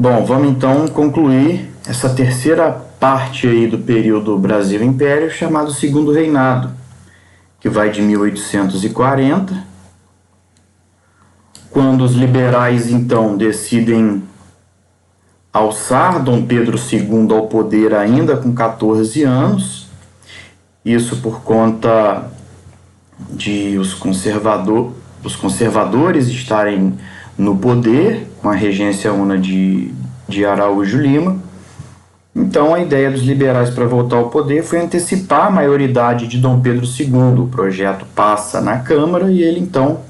Bom, vamos então concluir essa terceira parte aí do período Brasil Império, chamado Segundo Reinado, que vai de 1840, quando os liberais então decidem alçar Dom Pedro II ao poder ainda com 14 anos, isso por conta de os conservadores estarem no poder, com a regência una de Araújo Lima. Então a ideia dos liberais para voltar ao poder foi antecipar a maioridade de Dom Pedro II. O projeto passa na Câmara e ele então,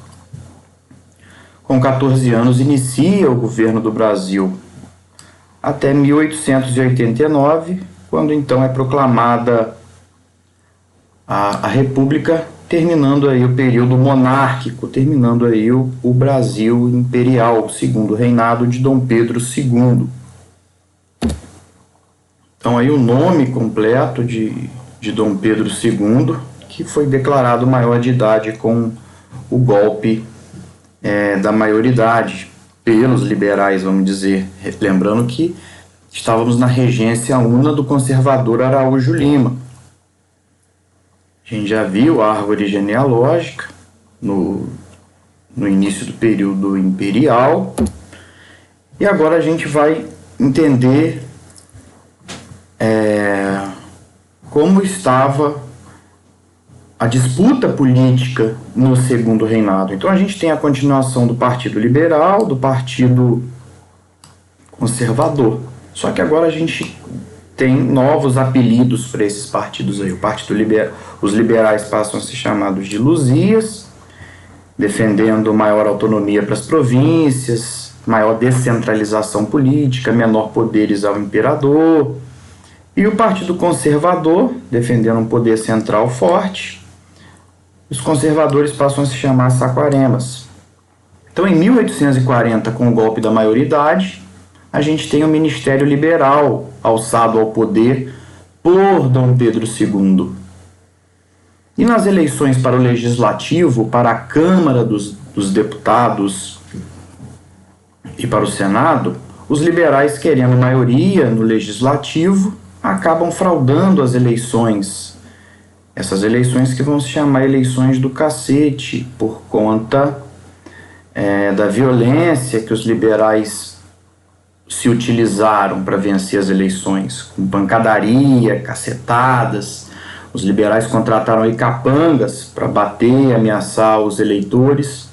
com 14 anos, inicia o governo do Brasil até 1889, quando então é proclamada a República, terminando aí o período monárquico, terminando aí o Brasil imperial, o segundo reinado de Dom Pedro II. Então aí o nome completo de Dom Pedro II, que foi declarado maior de idade com o golpe da maioridade pelos liberais, vamos dizer, lembrando que estávamos na regência una do conservador Araújo Lima. A gente já viu a árvore genealógica no início do período imperial, e agora a gente vai entender como estava a disputa política no segundo reinado. Então a gente tem a continuação do Partido Liberal, do Partido Conservador. Só que agora a gente tem novos apelidos para esses partidos aí. Os liberais passam a ser chamados de Luzias, defendendo maior autonomia para as províncias, maior descentralização política, menor poderes ao imperador. E o Partido Conservador, defendendo um poder central forte. Os conservadores passam a se chamar Saquaremas. Então, em 1840, com o golpe da maioridade, a gente tem o Ministério Liberal alçado ao poder por Dom Pedro II. E nas eleições para o Legislativo, para a Câmara dos Deputados e para o Senado, os liberais, querendo maioria no Legislativo, acabam fraudando as eleições. Essas eleições que vão se chamar eleições do cacete, por conta da violência que os liberais se utilizaram para vencer as eleições, com pancadaria, cacetadas. Os liberais contrataram aí capangas para bater e ameaçar os eleitores.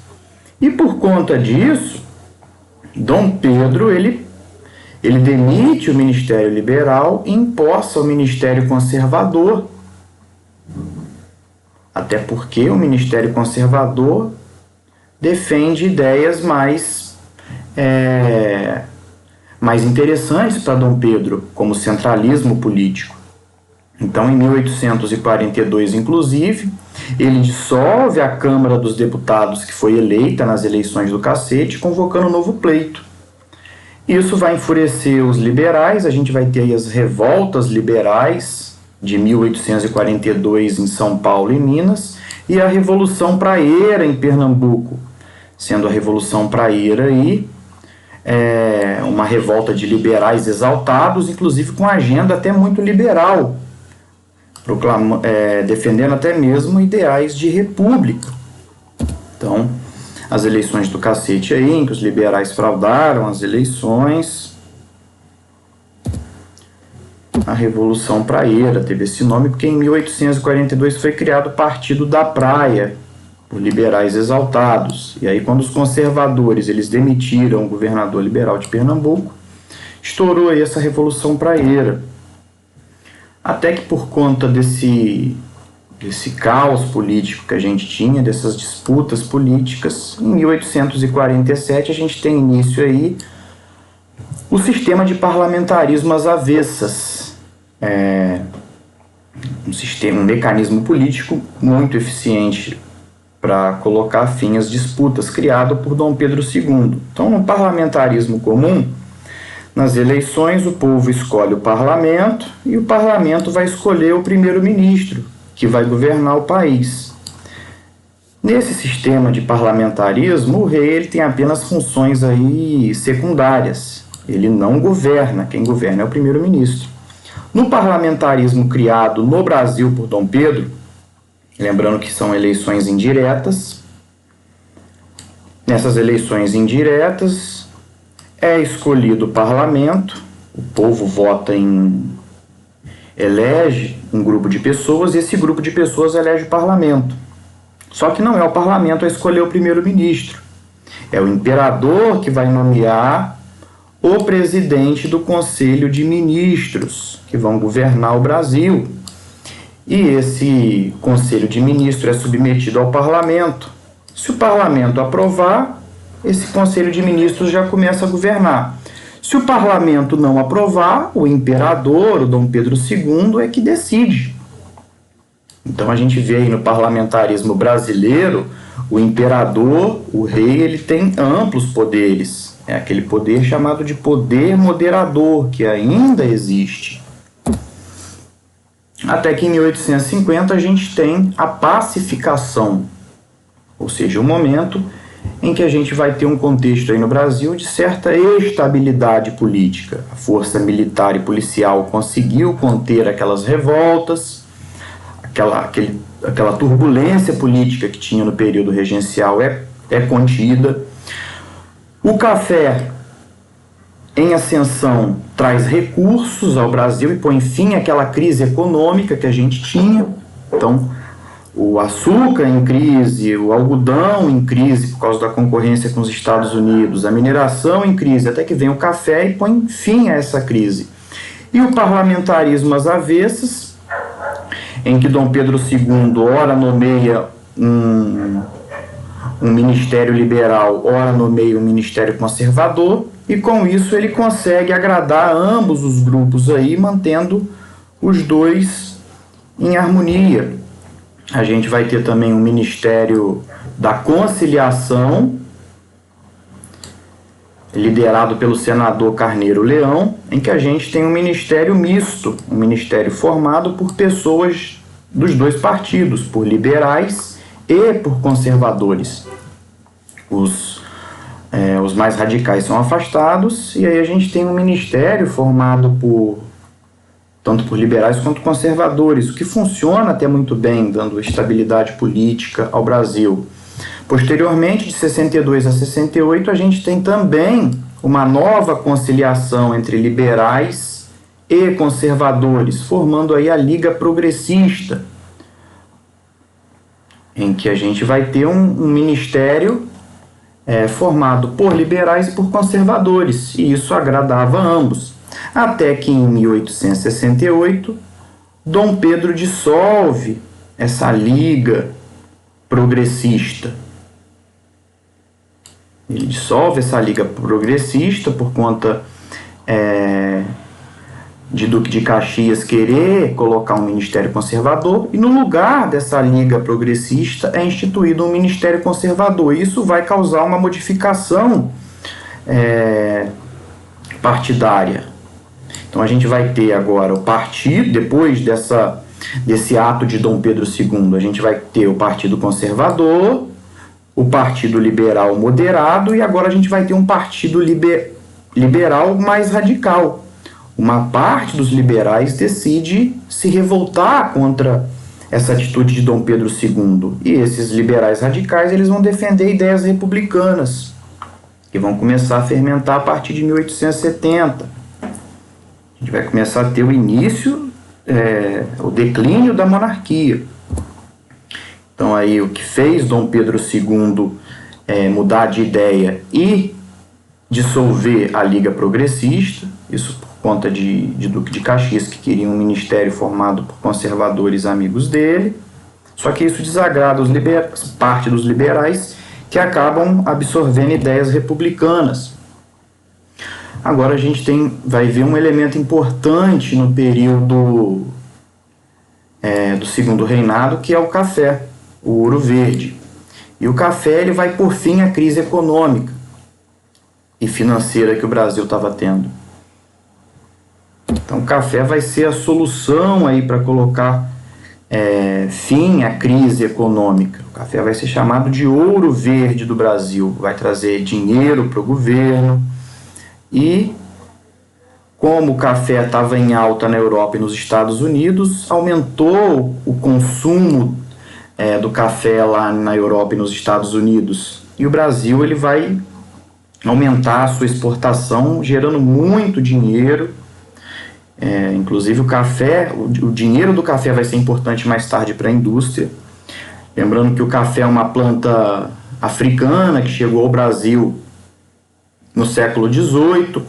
E por conta disso, Dom Pedro, ele demite o Ministério Liberal e imposta o Ministério Conservador. Até porque o Ministério Conservador defende ideias mais interessantes para Dom Pedro, como o centralismo político. Então, em 1842, inclusive, ele dissolve a Câmara dos Deputados, que foi eleita nas eleições do cacete, convocando um novo pleito. Isso vai enfurecer os liberais. A gente vai ter aí as revoltas liberais de 1842 em São Paulo e Minas, e a Revolução Praieira em Pernambuco, sendo a Revolução Praieira aí uma revolta de liberais exaltados, inclusive com agenda até muito liberal, defendendo até mesmo ideais de república. Então, as eleições do cacete aí, em que os liberais fraudaram as eleições. A Revolução Praieira teve esse nome porque em 1842 foi criado o Partido da Praia, por liberais exaltados. E aí, quando os conservadores eles demitiram o governador liberal de Pernambuco, estourou aí essa Revolução Praieira. Até que, por conta desse caos político que a gente tinha, dessas disputas políticas, em 1847 a gente tem início aí o sistema de parlamentarismo às avessas. Um mecanismo político muito eficiente para colocar fim às disputas, criado por Dom Pedro II. Então, no parlamentarismo comum, nas eleições o povo escolhe o parlamento e o parlamento vai escolher o primeiro-ministro, que vai governar o país. Nesse sistema de parlamentarismo, o rei ele tem apenas funções aí secundárias. Ele não governa, quem governa é o primeiro-ministro. No parlamentarismo criado no Brasil por Dom Pedro, lembrando que são eleições indiretas, nessas eleições indiretas é escolhido o parlamento, o povo vota elege um grupo de pessoas e esse grupo de pessoas elege o parlamento. Só que não é o parlamento a escolher o primeiro-ministro. É o imperador que vai nomear o presidente do Conselho de Ministros, que vão governar o Brasil. E esse Conselho de Ministros é submetido ao parlamento. Se o parlamento aprovar, esse Conselho de Ministros já começa a governar. Se o parlamento não aprovar, o imperador, o Dom Pedro II, é que decide. Então a gente vê aí no parlamentarismo brasileiro, o imperador, o rei, ele tem amplos poderes. É aquele poder chamado de poder moderador, que ainda existe. Até que em 1850 a gente tem a pacificação, ou seja, o momento em que a gente vai ter um contexto aí no Brasil de certa estabilidade política. A força militar e policial conseguiu conter aquelas revoltas, aquela turbulência política que tinha no período regencial é contida. O café em ascensão traz recursos ao Brasil e põe fim àquela crise econômica que a gente tinha. Então, o açúcar em crise, o algodão em crise por causa da concorrência com os Estados Unidos, a mineração em crise, até que vem o café e põe fim a essa crise. E o parlamentarismo às avessas, em que Dom Pedro II ora nomeia um ministério liberal, ora nomeia um ministério conservador, e com isso ele consegue agradar ambos os grupos aí, mantendo os dois em harmonia. A gente vai ter também um Ministério da Conciliação, liderado pelo senador Carneiro Leão, em que a gente tem um ministério misto, um ministério formado por pessoas dos dois partidos, por liberais e por conservadores. Os mais radicais são afastados, e aí a gente tem um ministério formado tanto por liberais quanto conservadores, o que funciona até muito bem, dando estabilidade política ao Brasil. Posteriormente, de 62 a 68, a gente tem também uma nova conciliação entre liberais e conservadores, formando aí a Liga Progressista, em que a gente vai ter um ministério formado por liberais e por conservadores, e isso agradava a ambos. Até que em 1868, Dom Pedro dissolve essa liga progressista. Ele dissolve essa liga progressista por conta de Duque de Caxias querer colocar um ministério conservador, e no lugar dessa liga progressista é instituído um ministério conservador. Isso vai causar uma modificação partidária. Então a gente vai ter agora o partido, depois desse ato de Dom Pedro II, a gente vai ter o Partido Conservador, o Partido Liberal Moderado, e agora a gente vai ter um Partido Liberal mais radical. Uma parte dos liberais decide se revoltar contra essa atitude de Dom Pedro II. E esses liberais radicais, eles vão defender ideias republicanas, que vão começar a fermentar a partir de 1870. A gente vai começar a ter o início, o declínio da monarquia. Então aí o que fez Dom Pedro II mudar de ideia e dissolver a Liga Progressista, isso por conta de Duque de Caxias, que queria um ministério formado por conservadores amigos dele. Só que isso desagrada parte dos liberais, que acabam absorvendo ideias republicanas. Agora a gente vai ver um elemento importante no período do Segundo Reinado, que é o café, o ouro verde. E o café ele vai por fim à crise econômica e financeira que o Brasil estava tendo. Então o café vai ser a solução aí para colocar fim à crise econômica. O café vai ser chamado de ouro verde do Brasil, vai trazer dinheiro para o governo e Como o café estava em alta na Europa e nos Estados Unidos, aumentou o consumo do café lá na Europa e nos Estados Unidos. E o Brasil ele vai aumentar a sua exportação, gerando muito dinheiro. Inclusive o dinheiro do café vai ser importante mais tarde para a indústria. Lembrando que o café é uma planta africana que chegou ao Brasil no século XVIII,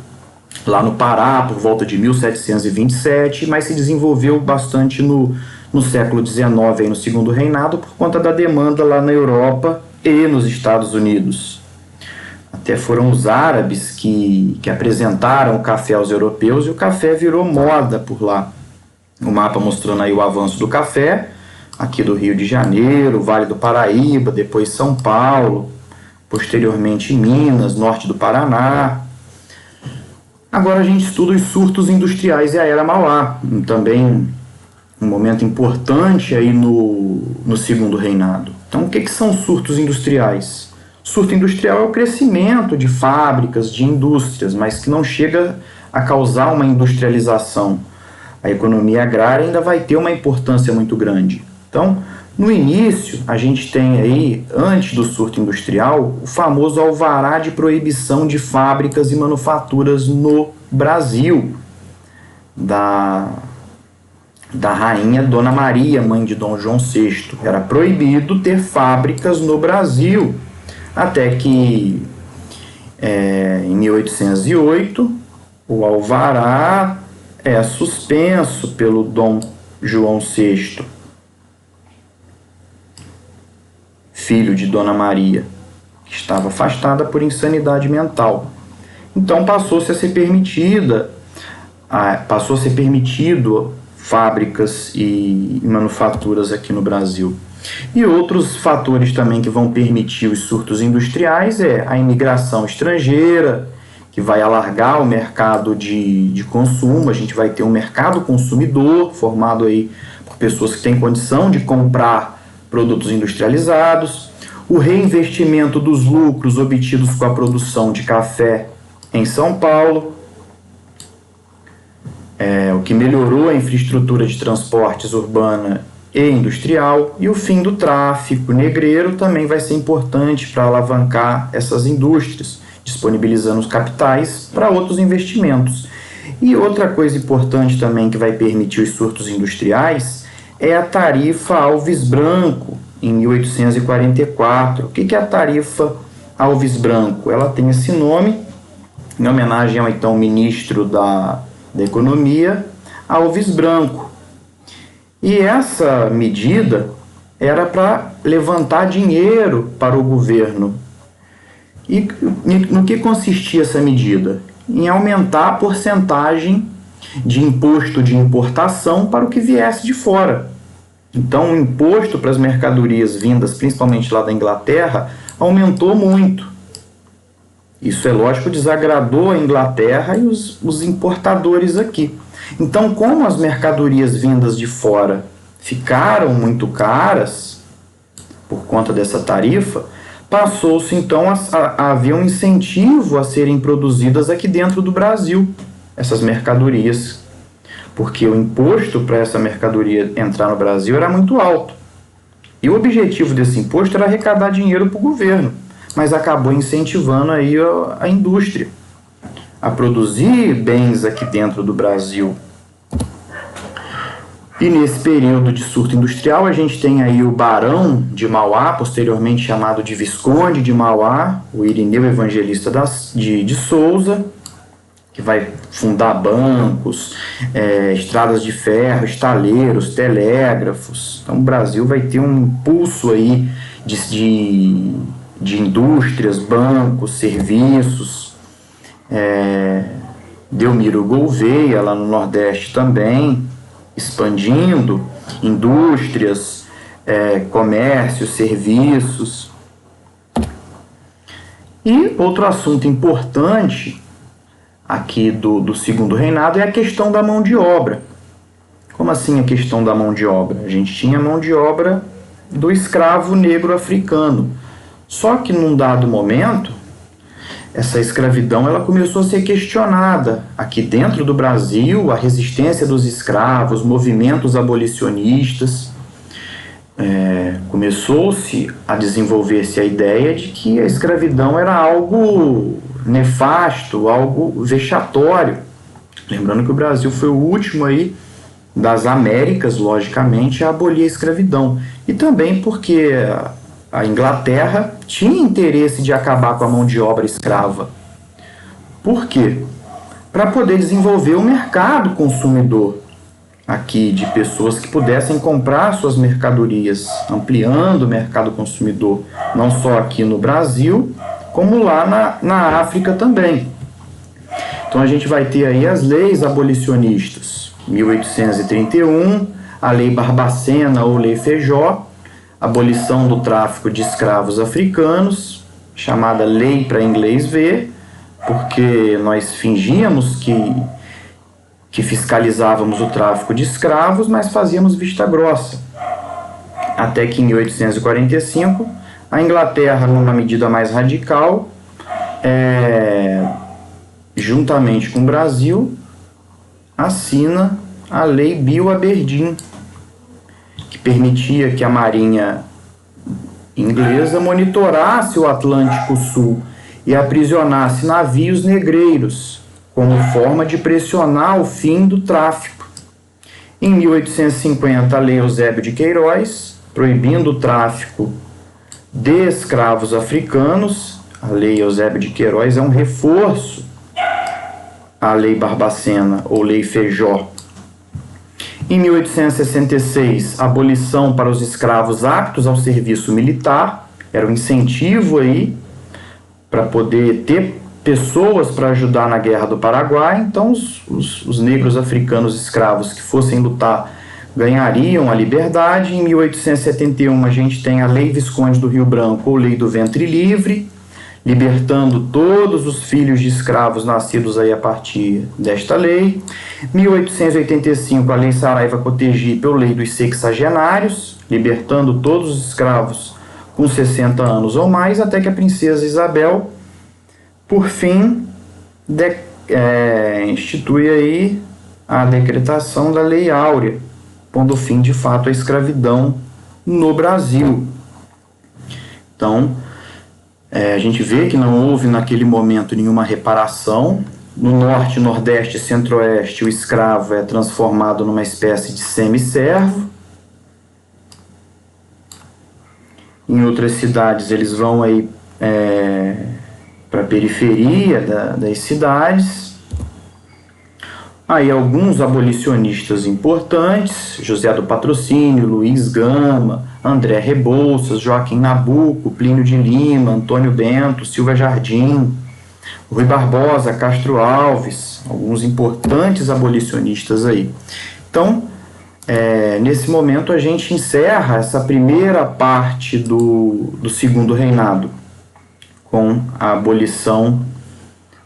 lá no Pará, por volta de 1727, mas se desenvolveu bastante no século XIX, aí no Segundo Reinado, por conta da demanda lá na Europa e nos Estados Unidos. Até foram os árabes que apresentaram o café aos europeus e o café virou moda por lá. O mapa mostrando aí o avanço do café, aqui do Rio de Janeiro, Vale do Paraíba, depois São Paulo, posteriormente Minas, norte do Paraná. Agora a gente estuda os surtos industriais e a Era Mauá, também um momento importante aí no Segundo Reinado. Então, o que são surtos industriais? Surto industrial é o crescimento de fábricas, de indústrias, mas que não chega a causar uma industrialização. A economia agrária ainda vai ter uma importância muito grande. Então, no início, a gente tem aí, antes do surto industrial, o famoso alvará de proibição de fábricas e manufaturas no Brasil, da rainha Dona Maria, mãe de Dom João VI. Era proibido ter fábricas no Brasil, até que em 1808 o alvará é suspenso pelo Dom João VI, filho de Dona Maria, que estava afastada por insanidade mental. Então passou a ser permitido fábricas e manufaturas aqui no Brasil. E outros fatores também que vão permitir os surtos industriais é a imigração estrangeira, que vai alargar o mercado de consumo. A gente vai ter um mercado consumidor formado aí por pessoas que têm condição de comprar produtos industrializados, o reinvestimento dos lucros obtidos com a produção de café em São Paulo, o que melhorou a infraestrutura de transportes urbana e industrial, e o fim do tráfico negreiro também vai ser importante para alavancar essas indústrias, disponibilizando os capitais para outros investimentos. E outra coisa importante também que vai permitir os surtos industriais é a tarifa Alves Branco, em 1844. O que é a tarifa Alves Branco? Ela tem esse nome em homenagem ao então ministro da Economia, Alves Branco. E essa medida era para levantar dinheiro para o governo. E no que consistia essa medida? Em aumentar a porcentagem de imposto de importação para o que viesse de fora. Então, o imposto para as mercadorias vindas, principalmente lá da Inglaterra, aumentou muito. Isso, é lógico, desagradou a Inglaterra e os importadores aqui. Então, como as mercadorias vindas de fora ficaram muito caras por conta dessa tarifa, passou-se então a haver um incentivo a serem produzidas aqui dentro do Brasil, essas mercadorias, porque o imposto para essa mercadoria entrar no Brasil era muito alto. E o objetivo desse imposto era arrecadar dinheiro para o governo, mas acabou incentivando aí a indústria a produzir bens aqui dentro do Brasil. E nesse período de surto industrial, a gente tem aí o Barão de Mauá, posteriormente chamado de Visconde de Mauá, o Irineu Evangelista de Souza, que vai fundar bancos, estradas de ferro, estaleiros, telégrafos. Então o Brasil vai ter um impulso aí de indústrias, bancos, serviços. Delmiro Gouveia, lá no Nordeste também, expandindo indústrias, comércio, serviços. E outro assunto importante aqui do Segundo Reinado é a questão da mão de obra. Como assim a questão da mão de obra? A gente tinha mão de obra do escravo negro africano. Só que num dado momento, essa escravidão ela começou a ser questionada aqui dentro do Brasil, a resistência dos escravos, movimentos abolicionistas. Começou-se a desenvolver-se a ideia de que a escravidão era algo nefasto, algo vexatório. Lembrando que o Brasil foi o último aí das Américas, logicamente, a abolir a escravidão. E também porque a Inglaterra tinha interesse de acabar com a mão de obra escrava. Por quê? Para poder desenvolver o mercado consumidor aqui, de pessoas que pudessem comprar suas mercadorias, ampliando o mercado consumidor, não só aqui no Brasil, como lá na África também. Então a gente vai ter aí as leis abolicionistas, 1831, a Lei Barbacena ou Lei Feijó, abolição do tráfico de escravos africanos, chamada Lei para inglês ver, porque nós fingíamos que fiscalizávamos o tráfico de escravos, mas fazíamos vista grossa. Até que em 1845, a Inglaterra, numa medida mais radical, juntamente com o Brasil, assina a Lei Bill Aberdeen, que permitia que a Marinha inglesa monitorasse o Atlântico Sul e aprisionasse navios negreiros, como forma de pressionar o fim do tráfico. Em 1850, a Lei Eusébio de Queiroz, proibindo o tráfico de escravos africanos. A Lei Eusébio de Queiroz é um reforço à Lei Barbacena ou Lei Feijó. Em 1866, abolição para os escravos aptos ao serviço militar, era um incentivo aí para poder ter pessoas para ajudar na Guerra do Paraguai. Então os negros africanos escravos que fossem lutar ganhariam a liberdade. Em 1871 a gente tem a Lei Visconde do Rio Branco ou Lei do Ventre Livre, libertando todos os filhos de escravos nascidos aí a partir desta lei. 1885, a Lei Saraiva Cotegipe, ou Lei dos Sexagenários, libertando todos os escravos com 60 anos ou mais, até que a princesa Isabel, por fim, institui aí a decretação da Lei Áurea, pondo fim, de fato, à escravidão no Brasil. Então, a gente vê que não houve naquele momento nenhuma reparação. No norte, nordeste e centro-oeste, o escravo é transformado numa espécie de semi-servo. Em outras cidades, eles vão aí para a periferia das cidades. Aí alguns abolicionistas importantes, José do Patrocínio, Luiz Gama, André Rebouças, Joaquim Nabuco, Plínio de Lima, Antônio Bento, Silva Jardim, Rui Barbosa, Castro Alves, alguns importantes abolicionistas aí. Então, nesse momento a gente encerra essa primeira parte do Segundo Reinado, com a abolição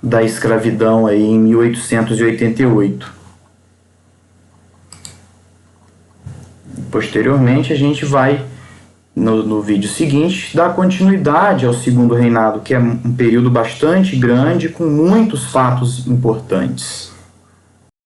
da escravidão aí em 1888. Posteriormente a gente vai, no vídeo seguinte, dar continuidade ao Segundo Reinado, que é um período bastante grande, com muitos fatos importantes.